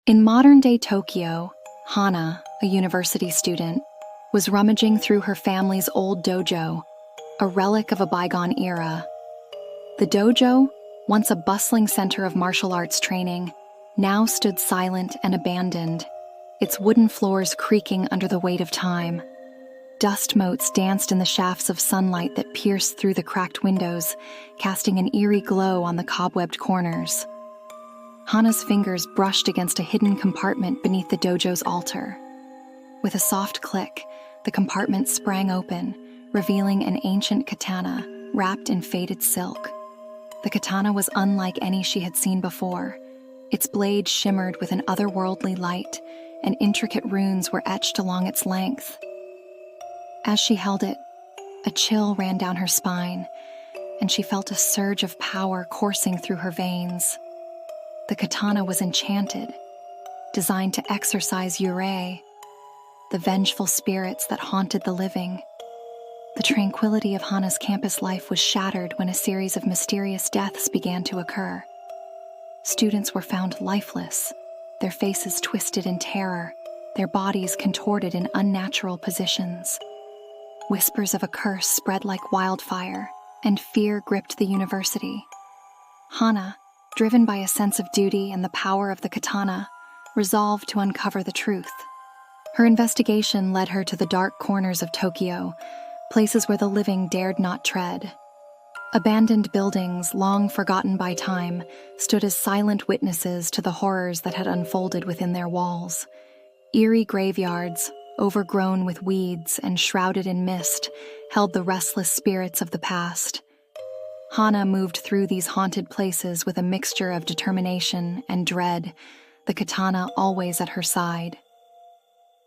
In modern-day Tokyo, Hana, a university student, was rummaging through her family's old dojo, a relic of a bygone era. The dojo, once a bustling center of martial arts training, now stood silent and abandoned, its wooden floors creaking under the weight of time. Dust motes danced in the shafts of sunlight that pierced through the cracked windows, casting an eerie glow on the cobwebbed corners. Hana's fingers brushed against a hidden compartment beneath the dojo's altar. With a soft click, the compartment sprang open, revealing an ancient katana wrapped in faded silk. The katana was unlike any she had seen before. Its blade shimmered with an otherworldly light, and intricate runes were etched along its length. As she held it, a chill ran down her spine, and she felt a surge of power coursing through her veins. The katana was enchanted, designed to exorcise Yurei, the vengeful spirits that haunted the living. The tranquility of Hana's campus life was shattered when a series of mysterious deaths began to occur. Students were found lifeless, their faces twisted in terror, their bodies contorted in unnatural positions. Whispers of a curse spread like wildfire, and fear gripped the university. Hana, driven by a sense of duty and the power of the katana, resolved to uncover the truth. Her investigation led her to the dark corners of Tokyo, places where the living dared not tread. Abandoned buildings, long forgotten by time, stood as silent witnesses to the horrors that had unfolded within their walls. Eerie graveyards, overgrown with weeds and shrouded in mist, held the restless spirits of the past. Hana moved through these haunted places with a mixture of determination and dread, the katana always at her side.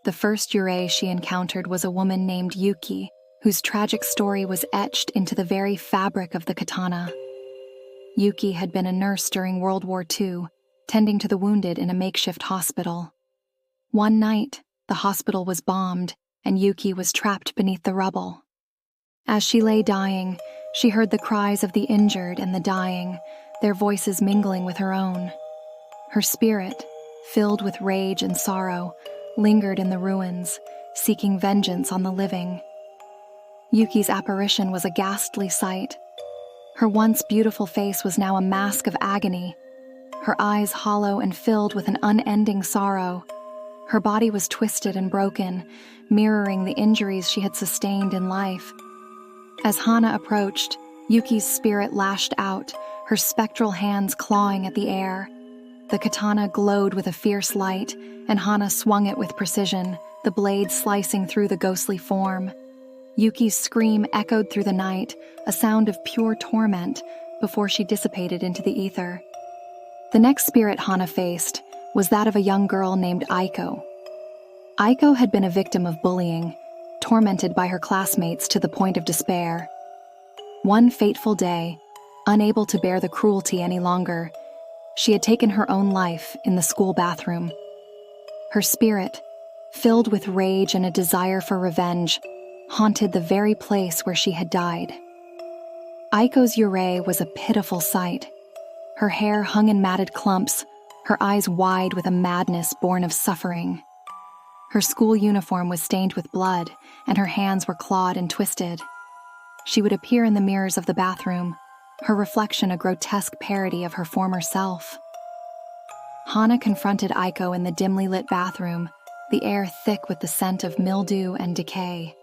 The first Yurei she encountered was a woman named Yuki, whose tragic story was etched into the very fabric of the katana. Yuki had been a nurse during World War II, tending to the wounded in a makeshift hospital. One night, the hospital was bombed, and Yuki was trapped beneath the rubble. As she lay dying, she heard the cries of the injured and the dying, their voices mingling with her own. Her spirit, filled with rage and sorrow, lingered in the ruins, seeking vengeance on the living. Yuki's apparition was a ghastly sight. Her once beautiful face was now a mask of agony, her eyes hollow and filled with an unending sorrow. Her body was twisted and broken, mirroring the injuries she had sustained in life. As Hana approached, Yuki's spirit lashed out, her spectral hands clawing at the air. The katana glowed with a fierce light, and Hana swung it with precision, the blade slicing through the ghostly form. Yuki's scream echoed through the night, a sound of pure torment, before she dissipated into the ether. The next spirit Hana faced was that of a young girl named Aiko. Aiko had been a victim of bullying, tormented by her classmates to the point of despair. One fateful day, unable to bear the cruelty any longer, she had taken her own life in the school bathroom. Her spirit, filled with rage and a desire for revenge, haunted the very place where she had died. Aiko's Yurei was a pitiful sight. Her hair hung in matted clumps, her eyes wide with a madness born of suffering. Her school uniform was stained with blood, and her hands were clawed and twisted. She would appear in the mirrors of the bathroom, her reflection a grotesque parody of her former self. Hana confronted Aiko in the dimly lit bathroom, the air thick with the scent of mildew and decay.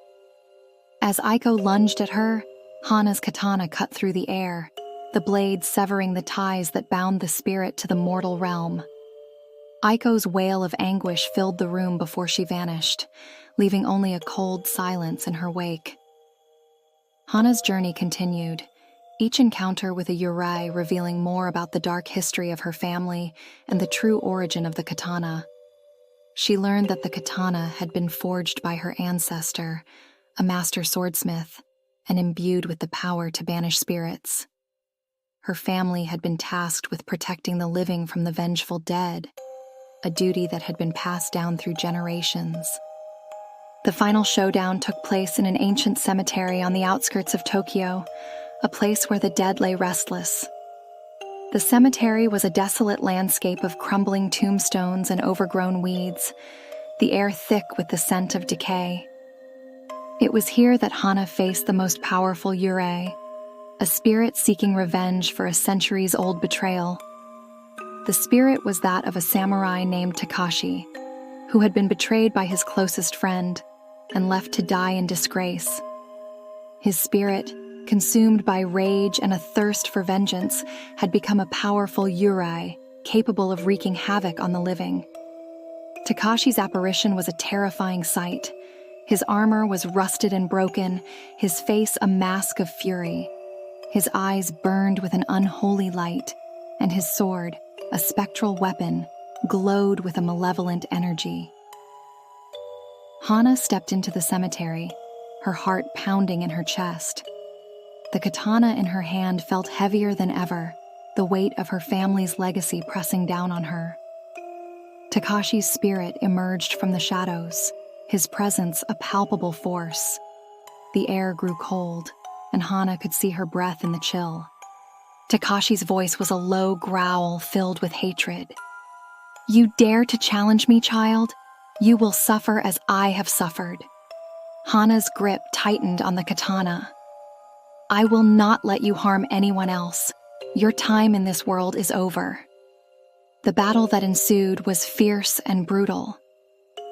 As Aiko lunged at her, Hana's katana cut through the air, the blade severing the ties that bound the spirit to the mortal realm. Aiko's wail of anguish filled the room before she vanished, leaving only a cold silence in her wake. Hana's journey continued, each encounter with a Yurei revealing more about the dark history of her family and the true origin of the katana. She learned that the katana had been forged by her ancestor, a master swordsmith, and imbued with the power to banish spirits. Her family had been tasked with protecting the living from the vengeful dead, a duty that had been passed down through generations. The final showdown took place in an ancient cemetery on the outskirts of Tokyo, a place where the dead lay restless. The cemetery was a desolate landscape of crumbling tombstones and overgrown weeds, the air thick with the scent of decay. It was here that Hana faced the most powerful Yurei, a spirit seeking revenge for a centuries-old betrayal. The spirit was that of a samurai named Takashi, who had been betrayed by his closest friend and left to die in disgrace. His spirit, consumed by rage and a thirst for vengeance, had become a powerful Yurei, capable of wreaking havoc on the living. Takashi's apparition was a terrifying sight. His armor was rusted and broken, his face a mask of fury. His eyes burned with an unholy light, and his sword, a spectral weapon, glowed with a malevolent energy. Hana stepped into the cemetery, her heart pounding in her chest. The katana in her hand felt heavier than ever, the weight of her family's legacy pressing down on her. Takashi's spirit emerged from the shadows, his presence a palpable force. The air grew cold, and Hana could see her breath in the chill. Takashi's voice was a low growl filled with hatred. "You dare to challenge me, child? You will suffer as I have suffered." Hana's grip tightened on the katana. "I will not let you harm anyone else. Your time in this world is over." The battle that ensued was fierce and brutal.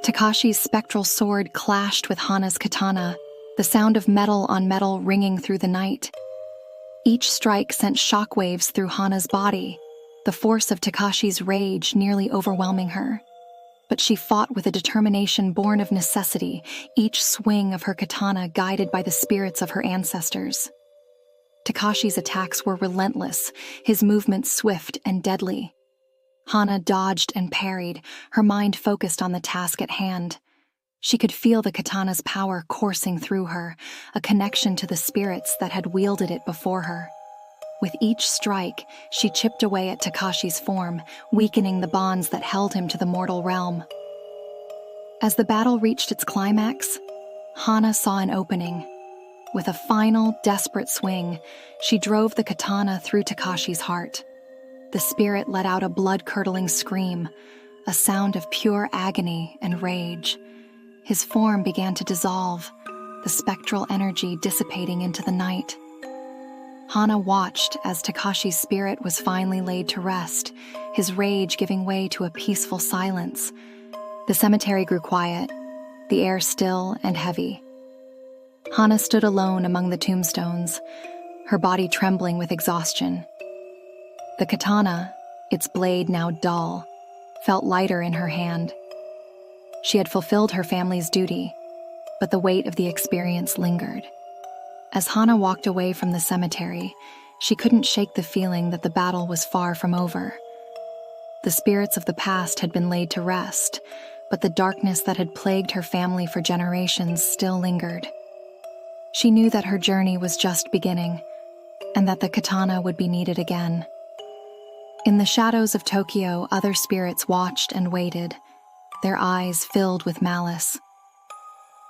Takashi's spectral sword clashed with Hana's katana, the sound of metal on metal ringing through the night. Each strike sent shockwaves through Hana's body, the force of Takashi's rage nearly overwhelming her. But she fought with a determination born of necessity, each swing of her katana guided by the spirits of her ancestors. Takashi's attacks were relentless, his movements swift and deadly. Hana dodged and parried, her mind focused on the task at hand. She could feel the katana's power coursing through her, a connection to the spirits that had wielded it before her. With each strike, she chipped away at Takashi's form, weakening the bonds that held him to the mortal realm. As the battle reached its climax, Hana saw an opening. With a final, desperate swing, she drove the katana through Takashi's heart. The spirit let out a blood-curdling scream, a sound of pure agony and rage. His form began to dissolve, the spectral energy dissipating into the night. Hana watched as Takashi's spirit was finally laid to rest, his rage giving way to a peaceful silence. The cemetery grew quiet, the air still and heavy. Hana stood alone among the tombstones, her body trembling with exhaustion. The katana, its blade now dull, felt lighter in her hand. She had fulfilled her family's duty, but the weight of the experience lingered. As Hana walked away from the cemetery, she couldn't shake the feeling that the battle was far from over. The spirits of the past had been laid to rest, but the darkness that had plagued her family for generations still lingered. She knew that her journey was just beginning, and that the katana would be needed again. In the shadows of Tokyo, other spirits watched and waited, their eyes filled with malice.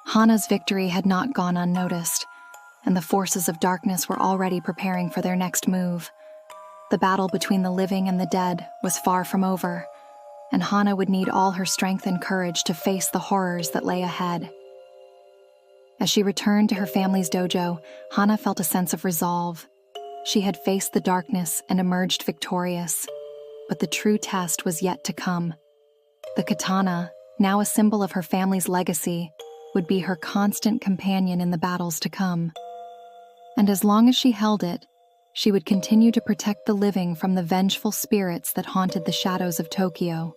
Hana's victory had not gone unnoticed, and the forces of darkness were already preparing for their next move. The battle between the living and the dead was far from over, and Hana would need all her strength and courage to face the horrors that lay ahead. As she returned to her family's dojo, Hana felt a sense of resolve. She had faced the darkness and emerged victorious, but the true test was yet to come. The katana, now a symbol of her family's legacy, would be her constant companion in the battles to come. And as long as she held it, she would continue to protect the living from the vengeful spirits that haunted the shadows of Tokyo.